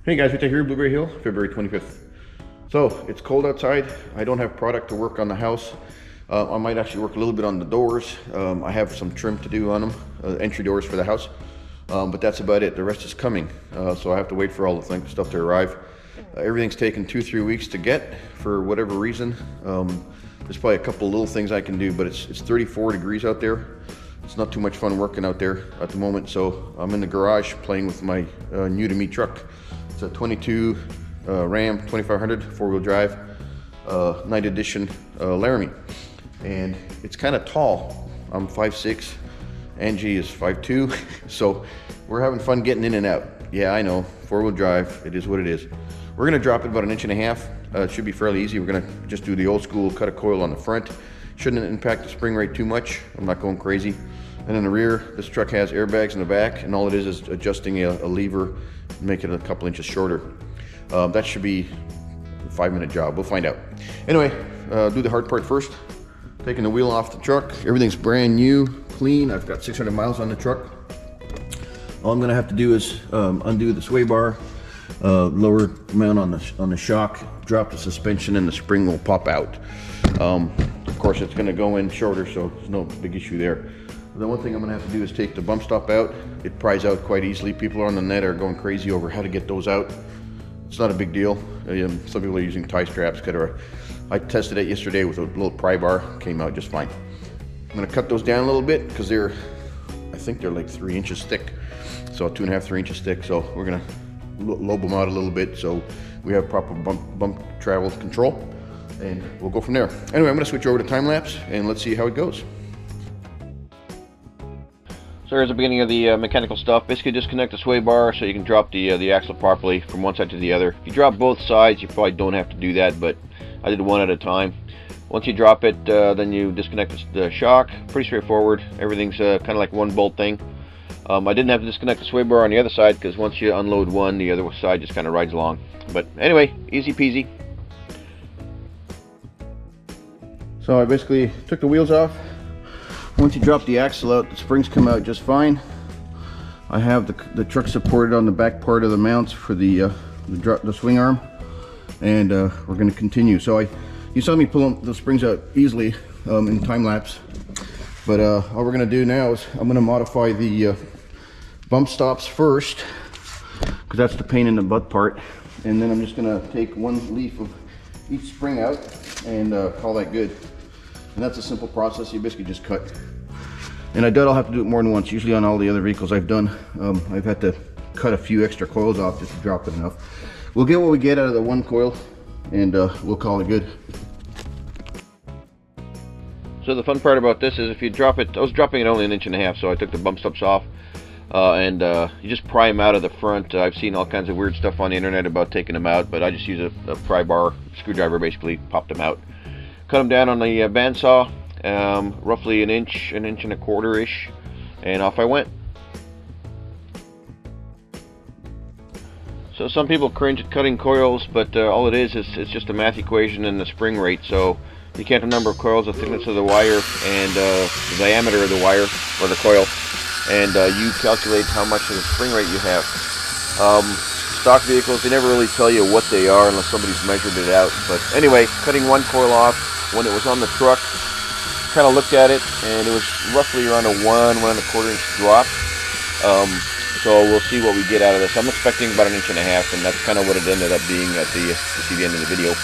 Hey guys, Rita here, Blueberry Hill, February 25th. So, it's cold outside. I don't have product to work on the house. I might actually work a little bit on the doors. I have some trim to do on them, entry doors for the house. But that's about it. The rest is coming. So I have to wait for all the stuff to arrive. Everything's taken 2-3 weeks to get for whatever reason. There's probably a couple little things I can do, but it's 34 degrees out there. It's not too much fun working out there at the moment, so I'm in the garage playing with my new to me truck. It's a 22 Ram 2500 four-wheel drive night edition Laramie, and it's kind of tall. I'm 5'6", Angie is 5'2", so we're having fun getting in and out. Yeah, I know, four-wheel drive, it is what it is. We're gonna drop it about 1.5 inches. It should be fairly easy. We're gonna just do the old school, cut a coil on the front. Shouldn't impact the spring rate too much. I'm not going crazy. And in the rear, this truck has airbags in the back, and all it is adjusting a lever, make it a couple inches shorter. That should be a 5-minute job. We'll find out. Anyway, do the hard part first. Taking the wheel off the truck. Everything's brand new, clean. I've got 600 miles on the truck. All I'm gonna have to do is undo the sway bar, lower mount on the shock, drop the suspension, and the spring will pop out. Of course, it's gonna go in shorter, so there's no big issue there. The one thing I'm gonna have to do is take the bump stop out. It pries out quite easily. People on the net are going crazy over how to get those out. It's not a big deal. Some people are using tie straps, etc. I tested it yesterday with a little pry bar, came out just fine. I'm gonna cut those down a little bit because I think they're like 3 inches thick. So 2.5, 3 inches thick. So we're gonna lobe them out a little bit so we have proper bump travel control, and we'll go from there. Anyway, I'm gonna switch over to time lapse and let's see how it goes. So here's the beginning of the mechanical stuff. Basically disconnect the sway bar so you can drop the axle properly from one side to the other. If you drop both sides, you probably don't have to do that, but I did one at a time. Once you drop it, then you disconnect the shock. Pretty straightforward. Everything's kind of like one bolt thing. I didn't have to disconnect the sway bar on the other side because once you unload one, the other side just kind of rides along. But anyway, easy peasy. So I basically took the wheels off. Once you drop the axle out, the springs come out just fine. I have the truck supported on the back part of the mounts for the swing arm, and we're going to continue. So you saw me pull the springs out easily in time lapse, but all we're going to do now is I'm going to modify the bump stops first, because that's the pain in the butt part, and then I'm just going to take one leaf of each spring out and call that good. And that's a simple process. You basically just cut. And I doubt I'll have to do it more than once. Usually on all the other vehicles I've done, I've had to cut a few extra coils off just to drop it enough. We'll get what we get out of the one coil, and we'll call it good. So the fun part about this is if you drop it, I was dropping it only 1.5 inches, so I took the bump stops off. And you just pry them out of the front. I've seen all kinds of weird stuff on the internet about taking them out, but I just use a pry bar screwdriver, basically popped them out. Cut them down on the bandsaw, roughly 1 inch, 1.25 inches-ish, and off I went. So some people cringe at cutting coils, but all it is it's just a math equation and the spring rate. So you count the number of coils, the thickness of the wire, and the diameter of the wire or the coil, and you calculate how much of the spring rate you have. Stock vehicles, they never really tell you what they are unless somebody's measured it out. But anyway, cutting one coil off when it was on the truck, kind of looked at it, and it was roughly around a 1.25 inch drop. So we'll see what we get out of this. I'm expecting about 1.5 inches, and that's kind of what it ended up being at you see the end of the video.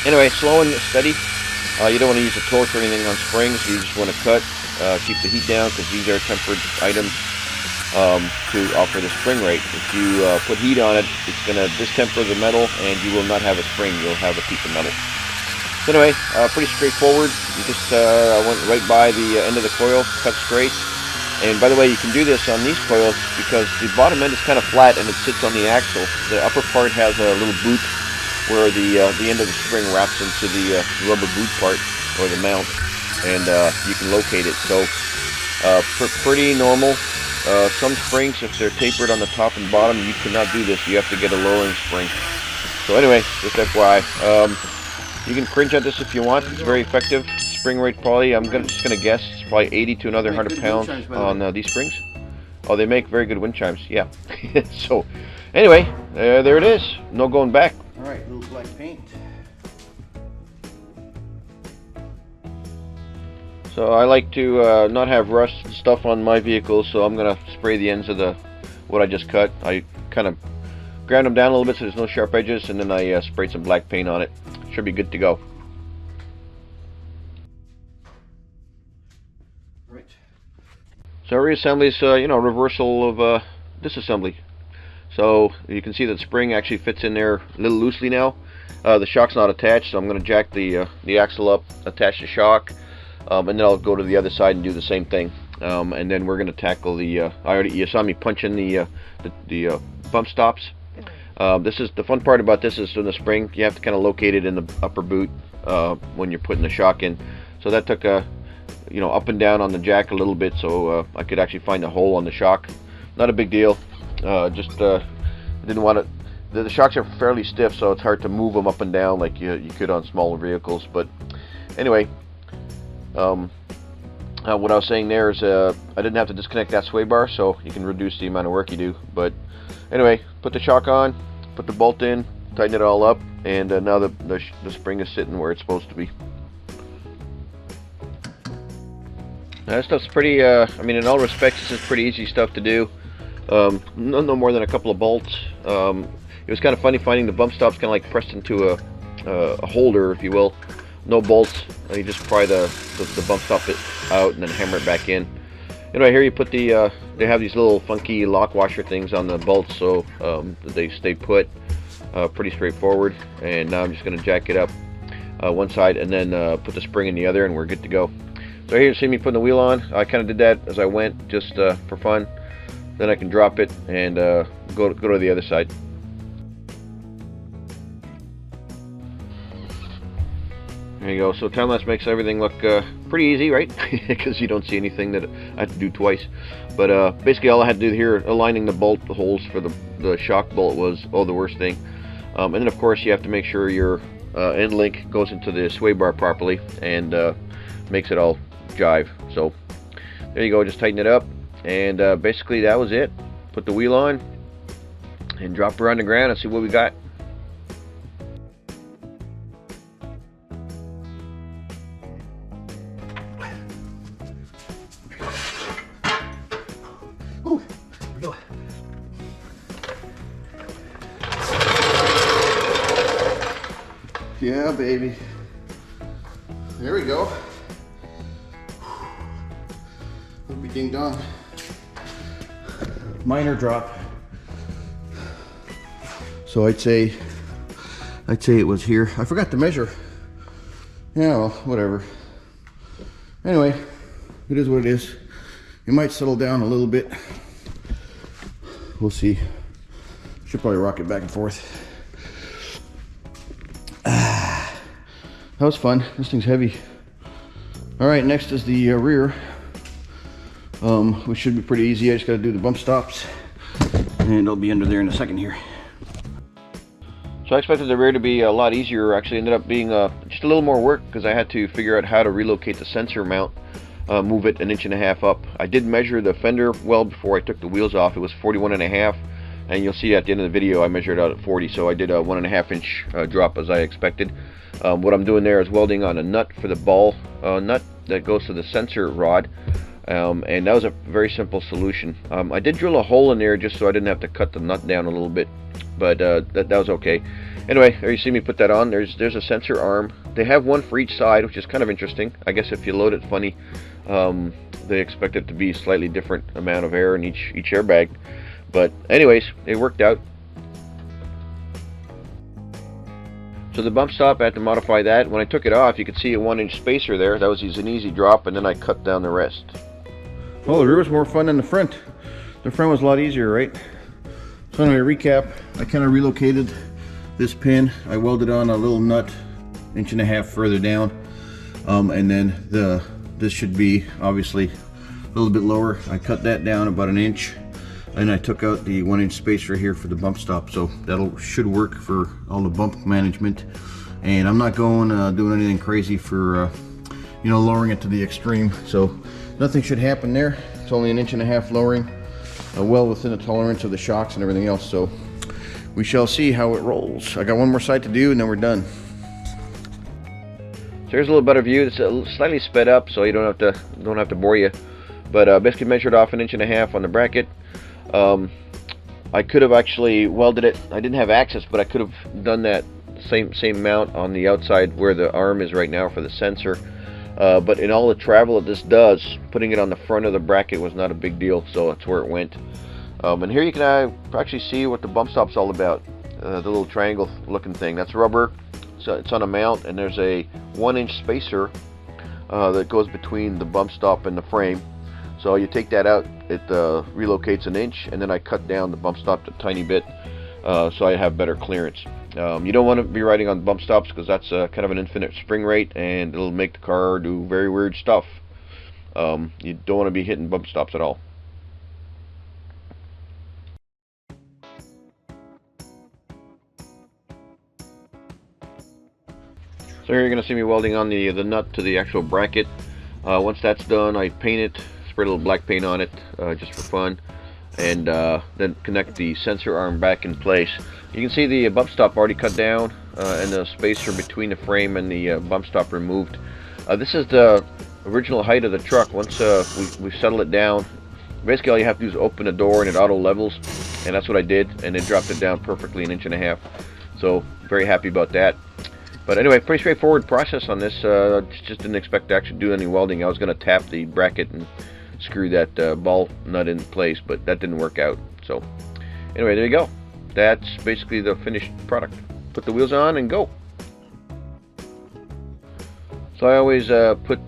Anyway, slow and steady. You don't want to use a torch or anything on springs. You just want to cut, keep the heat down, because these are tempered items to offer the spring rate. If you put heat on it, it's going to distemper the metal, and you will not have a spring. You'll have a piece of metal. So anyway, pretty straightforward. You just went right by the end of the coil, cut straight. And by the way, you can do this on these coils because the bottom end is kind of flat and it sits on the axle. The upper part has a little boot where the end of the spring wraps into the rubber boot part or the mount, and you can locate it. So pretty normal. Some springs, if they're tapered on the top and bottom, you cannot do this. You have to get a lowering spring. So anyway, just FYI. You can cringe at this if you want. It's very effective. Spring rate probably, I'm just gonna guess, it's probably 80 to another 100 pounds on these springs. Oh, they make very good wind chimes, yeah. So Anyway, there it is. No going back. All right, little black paint. So I like to not have rust and stuff on my vehicle, so I'm gonna spray the ends of what I just cut. I kind of ground them down a little bit so there's no sharp edges, and then I sprayed some black paint on it. Should be good to go. Right. So reassembly is reversal of disassembly. So you can see that the spring actually fits in there a little loosely now. The shock's not attached, so I'm going to jack the axle up, attach the shock, and then I'll go to the other side and do the same thing. And then we're going to tackle the. You saw me punch in the bump stops. This is the fun part about this is in the spring you have to kind of locate it in the upper boot when you're putting the shock in. So that took up and down on the jack a little bit, so I could actually find a hole on the shock. Not a big deal. Just didn't want it. The shocks are fairly stiff, so it's hard to move them up and down like you could on smaller vehicles. But anyway, what I was saying there is I didn't have to disconnect that sway bar, so you can reduce the amount of work you do. But anyway, put the shock on, put the bolt in, tighten it all up, and now the spring is sitting where it's supposed to be. Now, this stuff's pretty, in all respects, this is pretty easy stuff to do. No more than a couple of bolts. It was kind of funny finding the bump stops kind of like pressed into a holder, if you will. No bolts. You just pry the bump stop out and then hammer it back in. Anyway, here you put they have these little funky lock washer things on the bolts, so they stay put. Pretty straightforward. And now I'm just going to jack it up one side and then put the spring in the other, and we're good to go. So here you see me putting the wheel on. I kind of did that as I went, just for fun. Then I can drop it and go to the other side. There you go. So time lapse makes everything look pretty easy, right? Because you don't see anything that I had to do twice. But basically all I had to do here, aligning the bolt holes for the shock bolt was the worst thing. And then of course you have to make sure your end link goes into the sway bar properly and makes it all jive. So there you go, just tighten it up, and basically that was it. Put the wheel on and drop her on the ground and see what we got. Ooh, here we go. Yeah, baby. There we go. We'll be ding dong. Minor drop. So I'd say it was here. I forgot to measure. Yeah, well, whatever. Anyway, it is what it is. It might settle down a little bit. We'll see. Should probably rock it back and forth. That was fun. This thing's heavy. All right, next is the rear, which should be pretty easy. I just got to do the bump stops, and it'll be under there in a second here. So I expected the rear to be a lot easier. Actually ended up being just a little more work because I had to figure out how to relocate the sensor mount, move it 1.5 inches up. I did measure the fender well before I took the wheels off. It was 41.5, and you'll see at the end of the video I measured out at 40, so I did a 1.5 inch drop as I expected. What I'm doing there is welding on a nut for the ball nut that goes to the sensor rod, and that was a very simple solution. I did drill a hole in there just so I didn't have to cut the nut down a little bit, but that was okay. Anyway, there you see me put that on. There's a sensor arm. They have one for each side, which is kind of interesting. I guess if you load it funny, they expect it to be slightly different amount of air in each airbag. But anyways, it worked out. So the bump stop, I had to modify that. When I took it off, you could see a 1-inch spacer there. That was an easy drop, and then I cut down the rest. Oh, the rear was more fun than the front. The front was a lot easier, right? So anyway, recap, I kind of relocated this pin. I welded on a little nut 1.5 inches further down. And then this should be obviously a little bit lower. I cut that down about 1 inch. And I took out the 1-inch spacer here for the bump stop, so should work for all the bump management. And I'm not going doing anything crazy for lowering it to the extreme, so nothing should happen there. It's only 1.5 inches lowering, well within the tolerance of the shocks and everything else. So we shall see how it rolls. I got one more side to do and then we're done. So here's a little better view. It's slightly sped up, so you don't have to bore you. But basically measured off 1.5 inches on the bracket. I could have actually welded it. I didn't have access, but I could have done that same mount on the outside where the arm is right now for the sensor. But in all the travel that this does, putting it on the front of the bracket was not a big deal, so that's where it went. And here you can actually see what the bump stop's all about. The little triangle looking thing, that's rubber. So it's on a mount, and there's a 1-inch spacer that goes between the bump stop and the frame. So you take that out, it relocates 1 inch, and then I cut down the bump stop a tiny bit so I have better clearance. You don't want to be riding on bump stops because that's kind of an infinite spring rate, and it'll make the car do very weird stuff. You don't want to be hitting bump stops at all. So here you're going to see me welding on the nut to the actual bracket. Once that's done, I paint it, spray a little black paint on it just for fun, and then connect the sensor arm back in place. You can see the bump stop already cut down and the spacer between the frame and the bump stop removed. This is the original height of the truck. Once we settle it down, basically all you have to do is open the door and it auto levels, and that's what I did, and it dropped it down perfectly 1.5 inches. So very happy about that. But anyway, pretty straightforward process on this. Just didn't expect to actually do any welding. I was going to tap the bracket and screw that ball nut in place, but that didn't work out. So anyway, there you go. That's basically the finished product. Put the wheels on and go. So I always put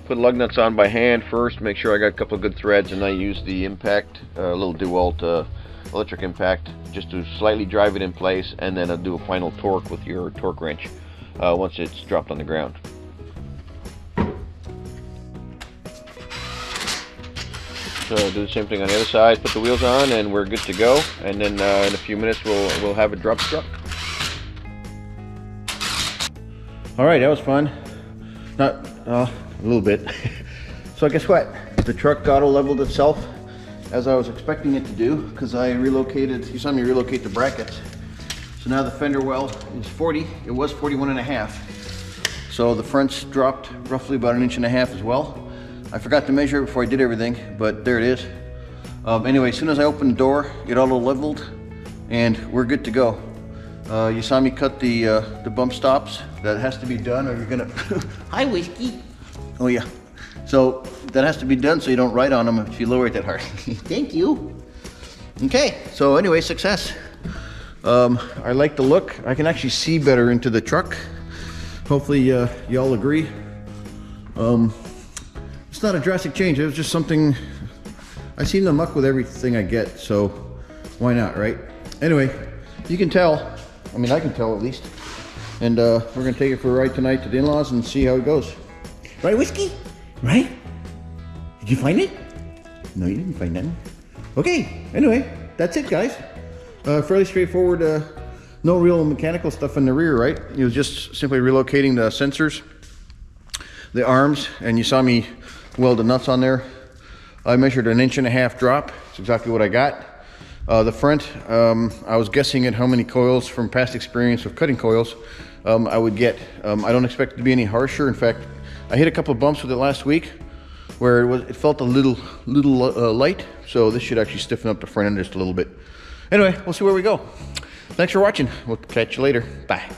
lug nuts on by hand first, make sure I got a couple of good threads, and I use the impact, a little DeWalt electric impact, just to slightly drive it in place, and then I'll do a final torque with your torque wrench once it's dropped on the ground. So do the same thing on the other side, put the wheels on, and we're good to go. And then in a few minutes we'll have it drop the truck. All right, that was fun. Not a little bit. So guess what? The truck auto leveled itself as I was expecting it to do, because I relocated. You saw me relocate the brackets. So now the fender well is 40. It was 41.5. So the front's dropped roughly about 1.5 inches as well. I forgot to measure it before I did everything, but there it is. Anyway, as soon as I opened the door, it auto leveled, and we're good to go. You saw me cut the bump stops. That has to be done, or you're gonna. Hi, Whiskey. Oh yeah. So that has to be done so you don't ride on them if you lower it that hard. Thank you. Okay. So anyway, success. I like the look. I can actually see better into the truck. Hopefully y'all agree. It's not a drastic change. It was just something. I seem to muck with everything I get, so why not, right? Anyway, you can tell. I mean, I can tell at least. And we're gonna take it for a ride tonight to the in-laws and see how it goes. Right, Whiskey? Right? Did you find it? No, you didn't find nothing. Okay. Anyway, that's it, guys. Fairly straightforward. No real mechanical stuff in the rear, right? It was just simply relocating the sensors, the arms, and you saw me weld the nuts on there. I measured 1.5 inch drop. It's exactly what I got. The front, I was guessing at how many coils from past experience of cutting coils I would get. I don't expect it to be any harsher. In fact, I hit a couple of bumps with it last week where it felt a little light. So this should actually stiffen up the front end just a little bit. Anyway, we'll see where we go. Thanks for watching. We'll catch you later. Bye.